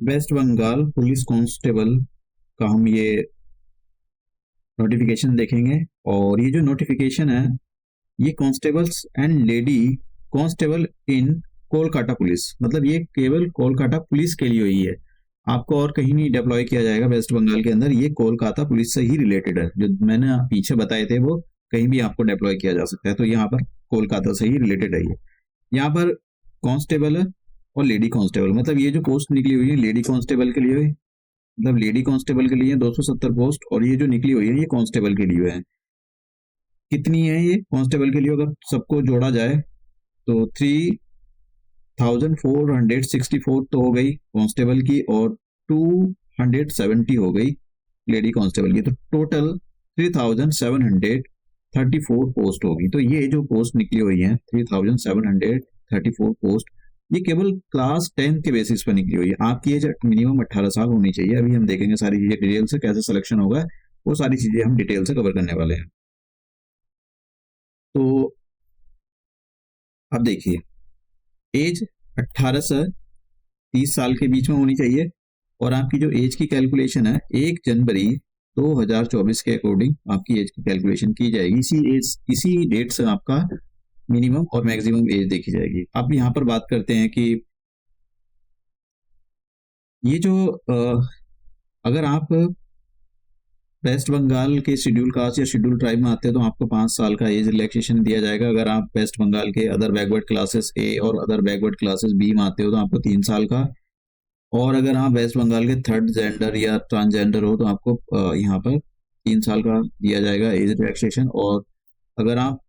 Waste Bengal police constable का हम ये नोटिफिकेशन देखेंगे। और ये जो नोटिफिकेशन है ये constables and lady constable in Kolkata police, मतलब ये केवल कोलकाता पुलिस के लिए हुई है। आपको और कहीं नहीं डिप्लॉय किया जाएगा वेस्ट बंगाल के अंदर। ये कोलकाता पुलिस से ही रिलेटेड है। जो मैंने पीछे बताए थे वो कहीं भी आपको डिप्लॉय किया जा सकता है, तो यहाँ पर कोलकाता से ही रिलेटेड है ये। यहाँ पर कांस्टेबल है और लेडी कांस्टेबल, मतलब ये जो पोस्ट निकली हुई है लेडी कांस्टेबल के लिए, मतलब लेडी कांस्टेबल के लिए 270 पोस्ट, और ये जो निकली हुई है ये कांस्टेबल के लिए है। कितनी है ये कांस्टेबल के लिए? अगर सबको जोड़ा जाए तो 3464 तो हो गई कांस्टेबल की, और 270 हो गई लेडी कांस्टेबल की, तो टोटल 3734 पोस्ट होगी। तो ये जो पोस्ट निकली हुई है 3734 पोस्ट, ये केवल क्लास 10 के बेसिस पर निकली हुई है। आपकी एज मिनिमम 18 साल होनी चाहिए। अभी हम देखेंगे सारी चीजें डिटेल से, कैसे सिलेक्शन होगा वो सारी चीजें हम डिटेल से कवर करने वाले हैं। तो अब देखिए, एज 18 से 30 साल के बीच में होनी चाहिए, और आपकी जो एज की कैलकुलेशन है 1 जनवरी 2024 के अकॉर्डिंग आपकी एज की कैलकुलेशन की जाएगी। इसी डेट से आपका मिनिमम और मैक्सिमम एज देखी जाएगी। अब यहाँ पर बात करते हैं कि ये जो अगर आप वेस्ट बंगाल के शेड्यूल कास्ट या शेड्यूल ट्राइब में आते हैं तो आपको 5 साल का एज रिलैक्सेशन दिया जाएगा। अगर आप वेस्ट बंगाल के अदर बैकवर्ड क्लासेस ए और अदर बैकवर्ड क्लासेस बी में आते हो तो आपको 3 साल का, और अगर आप वेस्ट बंगाल के थर्ड जेंडर या ट्रांसजेंडर हो तो आपको यहाँ पर 3 साल का दिया जाएगा एज रिलैक्सेशन। और अगर आप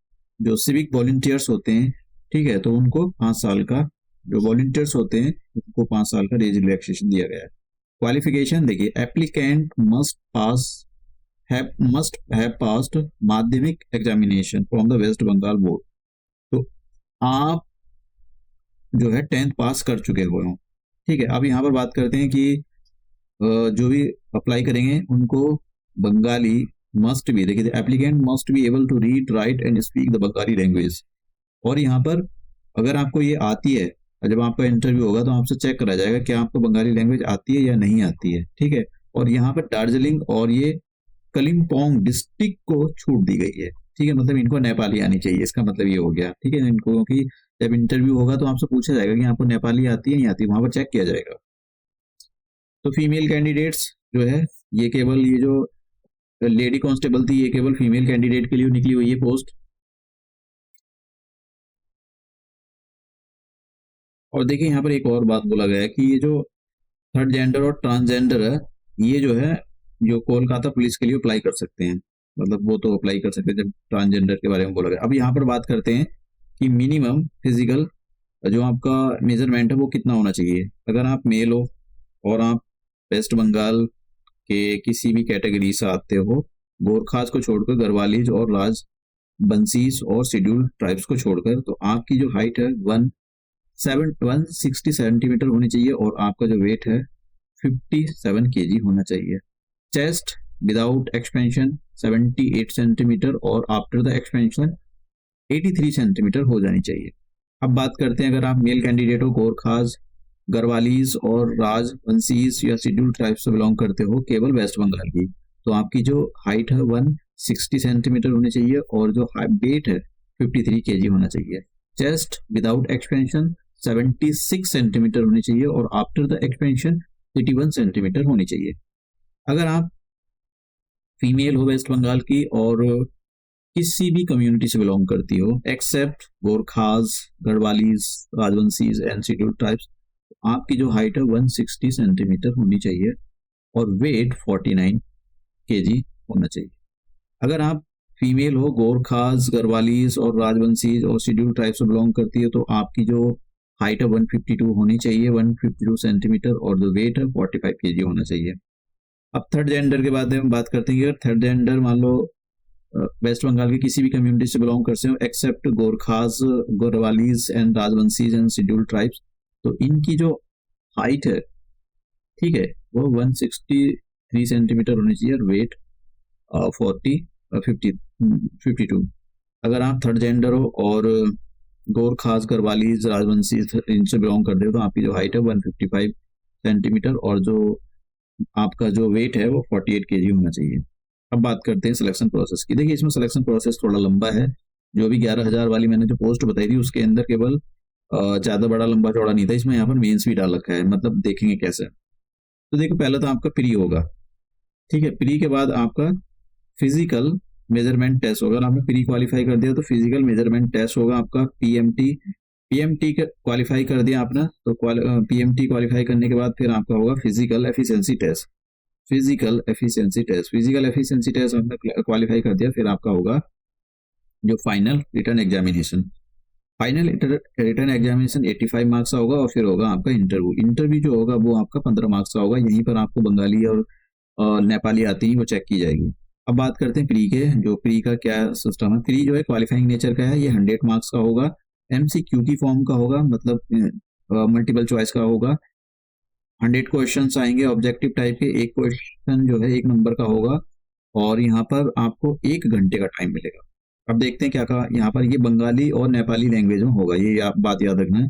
जो सिविक वॉलंटियर्स होते हैं, ठीक है, तो उनको 5 साल का, जो वॉलंटियर्स होते हैं उनको 5 साल का एज रिलैक्सेशन दिया गया है। क्वालिफिकेशन देखिए, एप्लीकेंट मस्ट हैव पास्ड माध्यमिक examination from the West Bengal board. तो आप जो है 10th पास कर चुके हुए हो, ठीक है। अब यहाँ पर बात करते हैं कि जो भी अप्लाई करेंगे उनको बंगाली मस्ट भी, देखिए applicant must be able to read write and speak the Bengali language. और यहाँ पर अगर आपको ये आती है, जब आपका इंटरव्यू होगा तो आपसे चेक करा जाएगा कि आपको बंगाली लैंग्वेज आती है या नहीं आती है, ठीक है। और यहाँ पर दार्जिलिंग और ये कलिम्पोंग डिस्ट्रिक्ट को छूट दी गई है, ठीक है, मतलब इनको नेपाली आनी चाहिए, इसका मतलब ये हो गया, ठीक है। इनको क्योंकि जब इंटरव्यू होगा तो आपसे पूछा जाएगा कि आपको नेपाली आती है नहीं आती, वहां पर चेक किया जाएगा। तो फीमेल कैंडिडेट्स जो है, ये केवल ये जो लेडी कांस्टेबल थी ये केवल फीमेल कैंडिडेट के लिए निकली हुई है पोस्ट। और देखिए यहाँ पर एक और बात बोला गया है कि ये जो थर्ड जेंडर और ट्रांसजेंडर है, ये जो है जो कोलकाता पुलिस के लिए अप्लाई कर सकते हैं, मतलब वो तो अप्लाई कर सकते हैं जब ट्रांसजेंडर के बारे में बोला गया। अब यहाँ पर बात करते हैं कि मिनिमम फिजिकल जो आपका मेजरमेंट है वो कितना होना चाहिए। अगर आप मेल हो और आप वेस्ट बंगाल के किसी भी कैटेगरी से आते हो, गोरखास को छोड़कर, गढ़वालीज और राजबंसीज और शेड्यूल ट्राइब्स को छोड़कर, तो आपकी जो हाइट है 160 सेंटीमीटर होनी चाहिए, और आपका जो वेट है 57 केजी होना चाहिए। चेस्ट विदाउट एक्सपेंशन 78 सेंटीमीटर, और आफ्टर द एक्सपेंशन 83 सेंटीमीटर हो जानी चाहिए। अब बात करते हैं अगर आप मेल कैंडिडेट हो, गोरखास, गढ़वालीज और राजवंशीज या शेड्यूल ट्राइब से बिलोंग करते हो केवल वेस्ट बंगाल की, तो आपकी जो हाइट है 160 सेंटीमीटर होनी चाहिए, और जो वेट है 53 केजी होना चाहिए। चेस्ट विदाउट एक्सपेंशन 76 सेंटीमीटर होनी चाहिए, और आफ्टर द एक्सपेंशन 81 सेंटीमीटर होनी चाहिए। अगर आप फीमेल हो वेस्ट बंगाल की और किसी भी कम्युनिटी से बिलोंग करती हो except Gorkhas, Garhwalis, Rajvanshis and schedule tribes, आपकी जो हाइट है 160 सेंटीमीटर होनी चाहिए, और वेट 49 केजी होना चाहिए। अगर आप फीमेल हो, गोरखास, गढ़वालीज और राजवंशीज और शेड्यूल ट्राइब से बिलोंग करती है, तो आपकी जो हाइट है 152 होनी चाहिए, 152 सेंटीमीटर, और जो वेट है 45 केजी होना चाहिए। अब थर्ड जेंडर के बारे में बात करते हैं कि अगर थर्ड जेंडर मान लो वेस्ट बंगाल की किसी भी कम्युनिटी से बिलोंग करते हो except Gorkhas, Garhwalis and Rajvanshis and schedule tribes, तो इनकी जो हाइट है, ठीक है, वो 163 सेंटीमीटर होनी चाहिए, और वेट 52। अगर आप थर्ड जेंडर हो और गोरखास, गढ़वालीज, राजवंशी इनसे बिलोंग करते हो तो आपकी जो हाइट है 155 सेंटीमीटर और जो आपका जो वेट है वो 48 केजी होना चाहिए। अब बात करते हैं सिलेक्शन प्रोसेस की। देखिए इसमें सिलेक्शन प्रोसेस थोड़ा लंबा है। जो भी 11,000 वाली मैंने जो पोस्ट बताई थी उसके अंदर केवल ज़्यादा बड़ा लंबा चौड़ा नहीं था, इसमें यहाँ पर मेंस भी डाल रखा है, मतलब देखेंगे कैसे। तो देखो पहले तो आपका प्री होगा, ठीक है। प्री के बाद आपका फिजिकल मेजरमेंट टेस्ट होगा। अगर आपने प्री क्वालिफाई कर दिया तो फिजिकल मेजरमेंट टेस्ट होगा आपका पीएमटी। पीएमटी क्वालिफाई कर दिया आपने तो पीएमटी क्वालिफाई करने के बाद फिर आपका होगा physical efficiency test. Physical efficiency test आपने क्वालिफाई कर दिया, फिर आपका होगा जो final written examination. Final written examination 85 marks का होगा और फिर होगा आपका इंटरव्यू जो होगा वो आपका 15 मार्क्स का होगा। यहीं पर आपको बंगाली और नेपाली आती है वो चेक की जाएगी। अब बात करते हैं प्री के। जो प्री का क्या सिस्टम है, प्री जो है क्वालिफाइंग नेचर का है, ये 100 मार्क्स का होगा। एमसीक्यू की फॉर्म का होगा, मतलब मल्टीपल चॉइस का होगा। 100 क्वेश्चन आएंगे ऑब्जेक्टिव टाइप के। एक क्वेश्चन जो है 1 नंबर का होगा और यहाँ पर आपको 1 घंटे का टाइम मिलेगा। अब देखते हैं क्या कहा यहाँ पर। ये बंगाली और नेपाली लैंग्वेज में होगा, ये आप बात याद रखना है।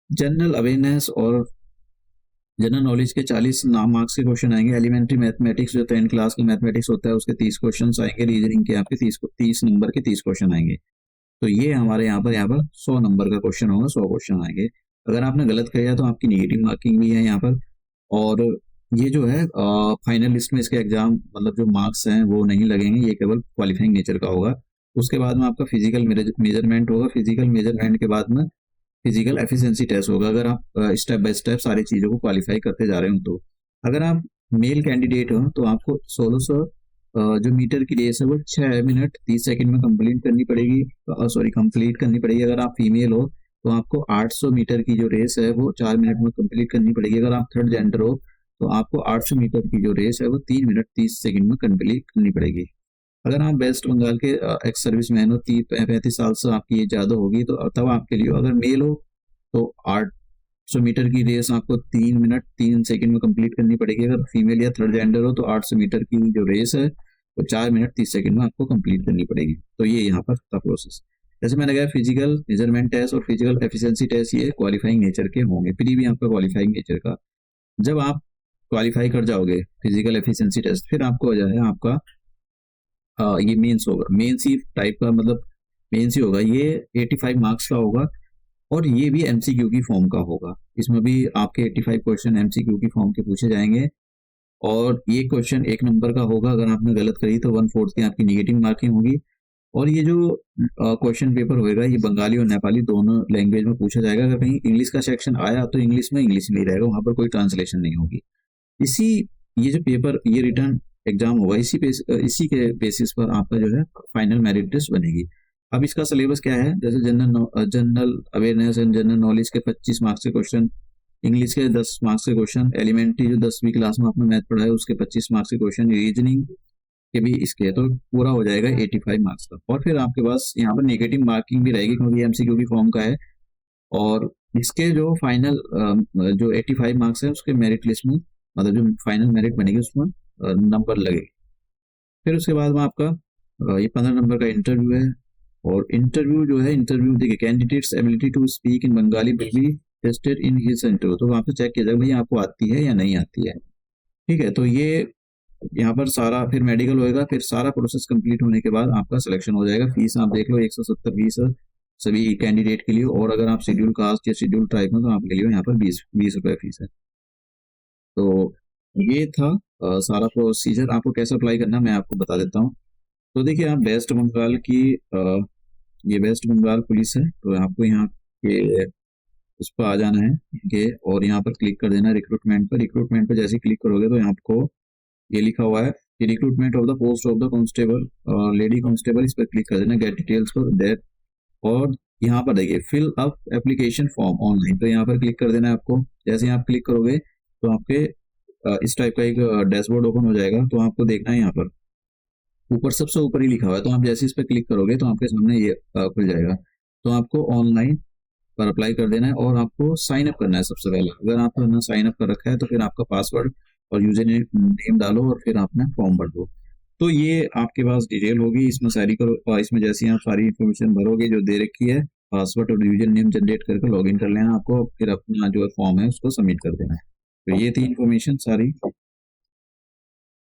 जनरल अवेयरनेस और जनरल नॉलेज के 40 मार्क्स के क्वेश्चन आएंगे। एलिमेंट्री मैथमेटिक्स जो 10 क्लास का मैथमेटिक्स होता है उसके 30 क्वेश्चन आएंगे। रीजनिंग के आपके 30 नंबर के 30 क्वेश्चन आएंगे। तो ये हमारे यहाँ पर 100 नंबर का क्वेश्चन होगा, 100 क्वेश्चन आएंगे। अगर आपने गलत किया तो आपकी नेगेटिव मार्किंग भी है यहाँ पर। और ये जो है फाइनल लिस्ट में इसके एग्जाम मतलब जो मार्क्स हैं वो नहीं लगेंगे, ये केवल क्वालिफाइंग नेचर का होगा। उसके बाद में आपका फिजिकल मेजरमेंट होगा। फिजिकल मेजरमेंट के बाद में फिजिकल एफिशिएंसी टेस्ट होगा। अगर आप स्टेप बाय स्टेप सारी चीज़ों को क्वालिफाई करते जा रहे हो तो अगर आप मेल कैंडिडेट हो तो आपको 1600 जो मीटर की रेस है वो 6 मिनट 30 सेकंड में कंप्लीट करनी पड़ेगी। कंप्लीट करनी पड़ेगी। अगर आप फीमेल हो तो आपको 800 मीटर की जो रेस है वो 4 मिनट में कंप्लीट करनी पड़ेगी। अगर आप थर्ड जेंडर हो तो आपको 800 मीटर की जो रेस है वो 3 मिनट 30 सेकंड में कंप्लीट करनी पड़ेगी। अगर आप वेस्ट बंगाल के एक्स सर्विस मैन हो, 35 साल से आपकी एज ज़्यादा होगी तो तब आपके लिए, अगर मेल हो तो 800 मीटर की रेस आपको 3 मिनट 3 सेकंड में कंप्लीट करनी पड़ेगी। अगर फीमेल या थर्ड जेंडर हो तो 800 मीटर की जो रेस है वो 4 मिनट 30 सेकंड में आपको कंप्लीट करनी पड़ेगी। तो ये यहाँ पर था प्रोसेस। जैसे मैंने कहा फिजिकल मेजरमेंट टेस्ट और फिजिकल एफिशिएंसी टेस्ट ये क्वालिफाइंग नेचर के होंगे। प्री भी आपका क्वालिफाइंग नेचर का। जब आप क्वालिफाई कर जाओगे फिजिकल एफिशिएंसी टेस्ट, फिर आपको हो जाएगा आपका ये मेंस होगा। मेंस ही टाइप का, मतलब मेंस ही होगा। ये 85 मार्क्स का होगा और ये भी एमसीक्यू की फॉर्म का होगा। इसमें भी आपके 85 क्वेश्चन एमसीक्यू की फॉर्म के पूछे जाएंगे और ये क्वेश्चन 1 नंबर का होगा। अगर आपने गलत करी तो 1/4 की आपकी निगेटिव मार्किंग होगी। और ये जो क्वेश्चन पेपर होएगा ये बंगाली और नेपाली दोनों लैंग्वेज में पूछा जाएगा। अगर कहीं इंग्लिश का सेक्शन आया तो इंग्लिश में ही रहेगा, वहां पर कोई ट्रांसलेशन नहीं होगी। इसी ये जो पेपर ये रिटर्न एग्जाम होगा इसी के बेसिस पर आपका जो है फाइनल मेरिट लिस्ट बनेगी। अब इसका सिलेबस क्या है, जैसे general awareness and general knowledge के 25 मार्क्स के क्वेश्चन, इंग्लिश के 10 मार्क्स के क्वेश्चन, एलिमेंट्री जो 10वीं क्लास में आपने मैथ पढ़ा है उसके 25 मार्क्स के क्वेश्चन, रीजनिंग के भी इसके, तो पूरा हो जाएगा 85 मार्क्स का। और फिर आपके पास यहाँ पर नेगेटिव मार्किंग भी रहेगी क्योंकि एमसीक्यू की फॉर्म का है। और इसके जो फाइनल जो 85 मार्क्स है उसके मेरिट लिस्ट में, मतलब जो फाइनल मेरिट बनेगी उसमें नंबर लगेगी। फिर उसके बाद में आपका ये 15 नंबर का इंटरव्यू है। और इंटरव्यू जो है, इंटरव्यू देखिए candidates ability to speak in Bengali will be tested in his interview. तो वहाँ पे चेक किया जाएगा भाई आपको आती है या नहीं आती है, ठीक है। तो ये यहाँ पर सारा फिर मेडिकल होएगा। फिर सारा प्रोसेस कंप्लीट होने के बाद आपका सिलेक्शन हो जाएगा। फीस आप देख लो 170 फीस है सभी कैंडिडेट के लिए। और अगर आप शेड्यूल कास्ट या शेड्यूल ट्राइब में तो आपके लिए यहाँ पर 20 रुपये फीस है। तो ये था सारा प्रोसीजर। आपको कैसे अप्लाई करना मैं आपको बता देता हूँ। तो देखिए आप वेस्ट बंगाल की ये वेस्ट बंगाल पुलिस है, तो आपको यहाँ के उस पर आ जाना है इनके और यहाँ पर क्लिक कर देना है रिक्रूटमेंट पर। रिक्रूटमेंट पर जैसे क्लिक करोगे तो आपको ये लिखा हुआ है कि recruitment of the post of the constable lady constable, इस पर क्लिक कर देना, गेट डिटेल्स फॉर दैट। और यहाँ पर देखिए fill up application form online, तो यहाँ पर क्लिक कर देना है आपको। जैसे आप क्लिक करोगे तो आपके इस टाइप का एक डैशबोर्ड ओपन हो जाएगा। तो आपको देखना है यहाँ पर ऊपर सबसे ऊपर ही लिखा हुआ है, तो आप जैसे इस पर क्लिक करोगे तो आपके सामने ये खुल जाएगा। तो आपको ऑनलाइन पर अप्लाई कर देना है और आपको साइन अप करना है सबसे पहले। अगर आपने साइन अप कर रखा है तो फिर आपका पासवर्ड और यूजर नेम डालो और फिर आपने फॉर्म भर दो। तो ये आपके पास डिटेल होगी, इसमें सारी करो और इसमें जैसे आप सारी इन्फॉर्मेशन भरोगे जो दे रखी है, पासवर्ड और यूजर नेम जनरेट करके लॉगिन कर लेना आपको। फिर अपना जो फॉर्म है उसको सबमिट कर देना है। तो ये थी इंफॉर्मेशन सारी।